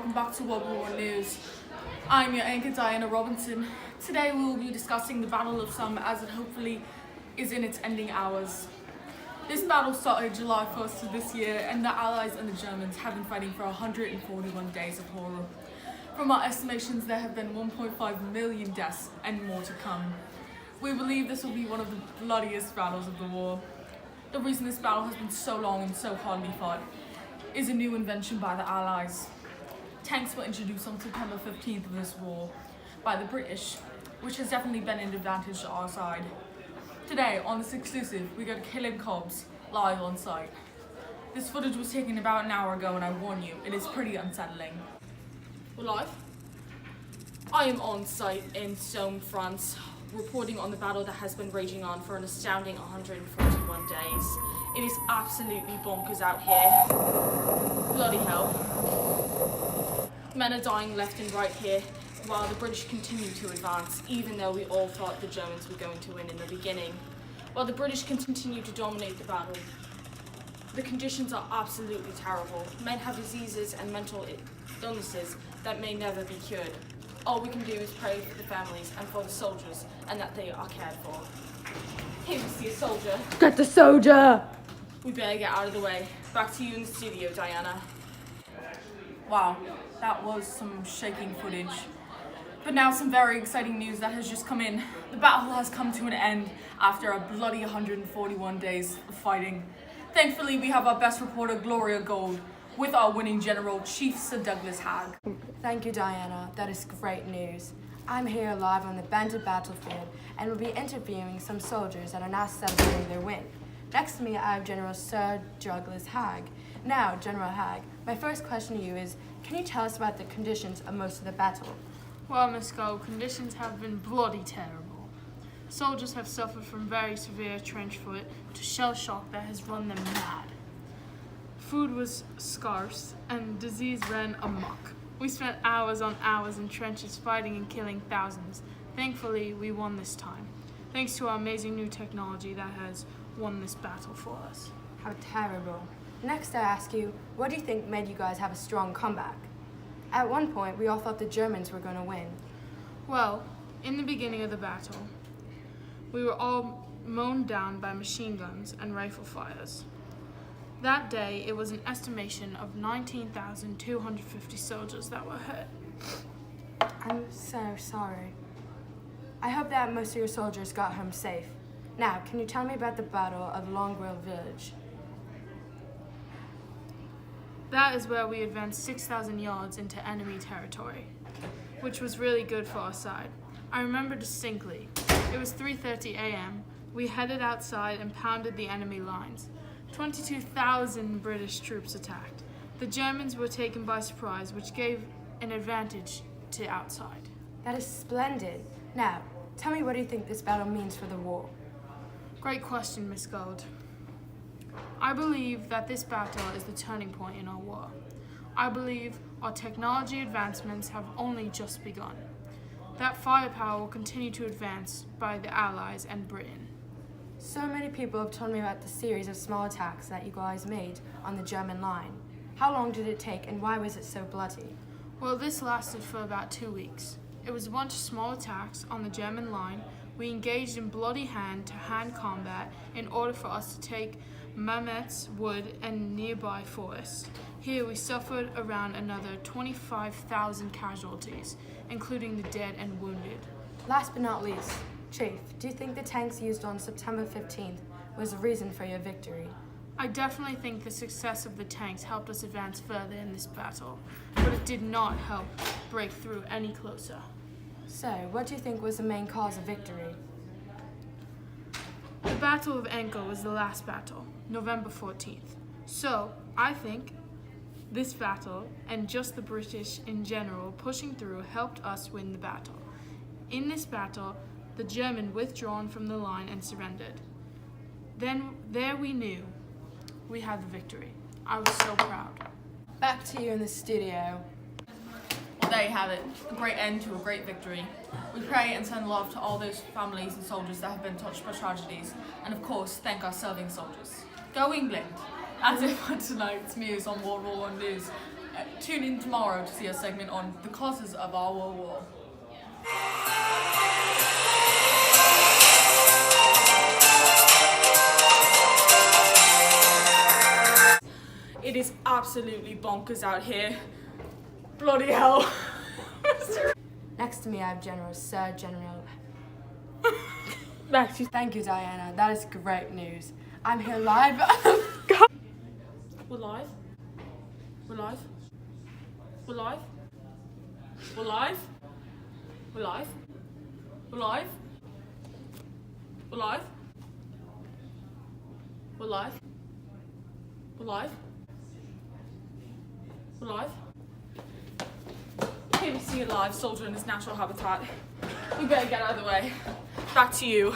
welcome back to World War I News. I'm your anchor Diana Robinson. Today we will be discussing the Battle of Somme as it hopefully is in its ending hours. This battle started July 1st of this year, and the Allies and the Germans have been fighting for 141 days of horror. From our estimations, there have been 1.5 million deaths and more to come. We believe this will be one of the bloodiest battles of the war. The reason this battle has been so long and so hardly fought is a new invention by the Allies. Tanks were introduced on September 15th of this war by the British, which has definitely been an advantage to our side. Today, on this exclusive, we got Killing Cobbs live on site. This footage was taken about an hour ago, and I warn you, it is pretty unsettling. We're live. I am on site in Somme, France, reporting on the battle that has been raging on for an astounding 141 days. It is absolutely bonkers out here. Bloody hell. Men are dying left and right here, while the British continue to advance, even though we all thought the Germans were going to win in the beginning. While the British continue to dominate the battle, the conditions are absolutely terrible. Men have diseases and mental illnesses that may never be cured. All we can do is pray for the families and for the soldiers, and that they are cared for. Here we see a soldier. Get the soldier! We better get out of the way. Back to you in the studio, Diana. Wow, that was some shaking footage. But now some very exciting news that has just come in. The battle has come to an end after a bloody 141 days of fighting. Thankfully, we have our best reporter, Gloria Gold, with our winning general, Chief Sir Douglas Haig. Thank you, Diana. That is great news. I'm here live on the bandit battlefield and will be interviewing some soldiers that are now celebrating their win. Next to me, I have General Sir Douglas Haig. Now, General Haig, my first question to you is, can you tell us about the conditions of most of the battle? Well, Miss Gold, conditions have been bloody terrible. Soldiers have suffered from very severe trench foot to shell shock that has run them mad. Food was scarce and disease ran amok. We spent hours on hours in trenches fighting and killing thousands. Thankfully, we won this time, thanks to our amazing new technology that has won this battle for us. How terrible. Next, I ask you, what do you think made you guys have a strong comeback? At one point, we all thought the Germans were going to win. Well, in the beginning of the battle, we were all mown down by machine guns and rifle fires. That day, it was an estimation of 19,250 soldiers that were hurt. I'm so sorry. I hope that most of your soldiers got home safe. Now, can you tell me about the Battle of Longueuil Village? That is where we advanced 6,000 yards into enemy territory, which was really good for our side. I remember distinctly. It was 3:30 a.m. We headed outside and pounded the enemy lines. 22,000 British troops attacked. The Germans were taken by surprise, which gave an advantage to outside. That is splendid. Now, tell me, what do you think this battle means for the war? Great question, Miss Gold. I believe that this battle is the turning point in our war. I believe our technology advancements have only just begun. That firepower will continue to advance by the Allies and Britain. So many people have told me about the series of small attacks that you guys made on the German line. How long did it take, and why was it so bloody? Well, this lasted for about 2 weeks. It was a bunch of small attacks on the German line. We engaged in bloody hand-to-hand combat in order for us to take Mametz Wood and nearby forests. Here we suffered around another 25,000 casualties, including the dead and wounded. Last but not least, Chief, do you think the tanks used on September 15th was the reason for your victory? I definitely think the success of the tanks helped us advance further in this battle, but it did not help break through any closer. So, what do you think was the main cause of victory? The Battle of Ancre was the last battle, November 14th. So, I think this battle, and just the British in general pushing through, helped us win the battle. In this battle, the German withdrawn from the line and surrendered. Then there we knew we had the victory. I was so proud. Back to you in the studio. Well, there you have it. A great end to a great victory. We pray and send love to all those families and soldiers that have been touched by tragedies. And of course, thank our serving soldiers. Go England! That's it for tonight's news on World War I News. Tune in tomorrow to see a segment on the causes of our World War. It is absolutely bonkers out here. Bloody hell. Next to me, I have Sir General. Back to Thank you, Diana. That is great news. I'm here live. We're live. We're live. We're live. We're live. We're live. We're live. We're live. We're live. We're live. We're live. Here we see a live soldier in his natural habitat. We better get out of the way. Back to you.